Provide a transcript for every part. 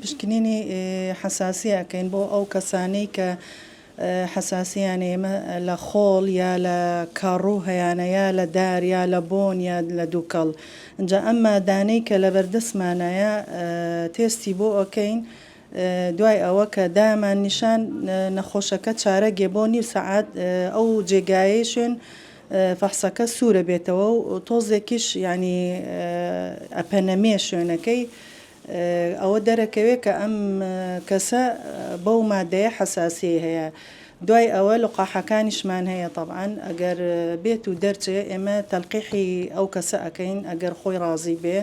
پشکنینی حساسیه کن بو او کسانی که حساسیانه لخول یا لکاروه یا لدار یا لبون یا لدوکل انجا اما دانی که لبردسمانه یا تستی بو اوکین دوای ئەوە کە دامان نیشان نەخۆشەکە چارەگێ بۆ نیو سەعات ئەو جێگایە شوێن فەحسەکە سوورە بێتەوە و تۆزێکیش ینی ئەپەنەمێ شوێنەکەی ئەوە دەرەکەوێت کە ئەم کەسە بەو مادەیە حەساسیە هەیە. دوای ئەوە لقاحەکانیشمان هەیە طبعاً ئەگەر بێت و دەرچێ ئێمە تەلقیحی ئەو کەسە ئەکەین ئەگەر خۆی ڕازی بێ.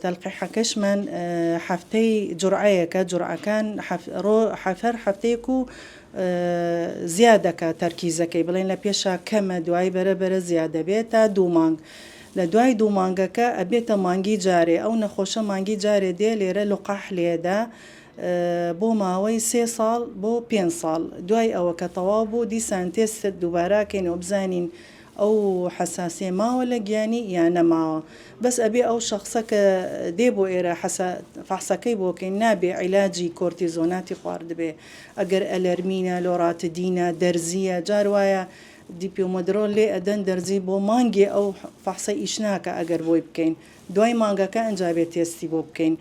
تەلقیحەکەشمان هەفتەی جورعەیەکە جورعەکان هەر هەفتەیەک و زیادەکە تەرکیزەکەی بڵێن لە پێشە کەمە دوای بەرەبەرە زیادە بێت تا 2 مانگ لە دوای 2 مانگەکە ئەبێتە مانگی جارێ ئەو نەخۆشە مانگی جارێ دێ لێرە لقاح لێدا بۆ ماوەی 3 ساڵ بۆ 5 ساڵ دوای ئەوە کە تەواو بوو دیسان تێست دووباراکەینەوە بزانین ئەو حساسیە ماوە لە گیانی یان نەماوە بەس ئەبێ ئەو شخصە کە دێ بۆ ئێرە فەحسەکەی بۆکەین نابێ عیلاجی کۆرتیزۆناتی خواردبێ ئەگەر ئەلەرمینە لۆراتدینە دەرزیە جار وایە دیپیۆمەدرۆل لێ ئەدەن دەرزی بۆ مانگێ ئەو فەحسە ئیش ناکە ئەگەر بۆی بکەین دوای مانگەکە ئەنجا بێت تێستی بۆ بکەین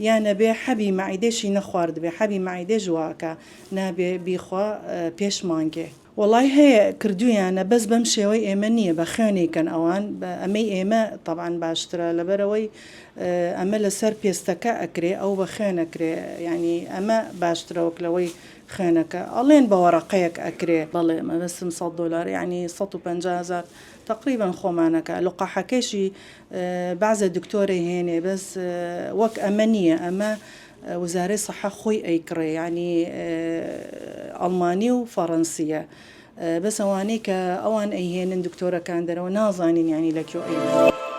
یان نەبێ حەبی مەعیدەشی نەخواردبێ حەبی مەعیدەش واکە نابێ بیخوا پێش مانگێ. وڵای هەیە کردویانە بەس بەم شێوەی ئێمە نییە بە خوێنێکن ئەوان ئەمەی ئێمە طبعاً باشترە لەبەرەوەی ئەمە لەسەر پێستەکە ئەکرێ ئەو بە خوێنەکرێ ینی ئەمە باشترەوەک لەوەی خوێنەکە ئەڵێن بە وەرەقەیەک ئەکرێ بەڵێ مەبەستم $100 ینی 150,000 تقریبا خۆمانەکە لقاحەکەشی بەعزە دکتۆرەی هێنێ بەس وەک ئەمە نییە ئەمە وزارەی سەحە خۆی ئەیکڕێ ینی ئەڵمانی و فەڕەنسیە بەس ئەوانەی کە ئەوان ئەیهێنن دکتۆرەکان دەرەوە نازانین ینی لەکوێ ئەیهێنن.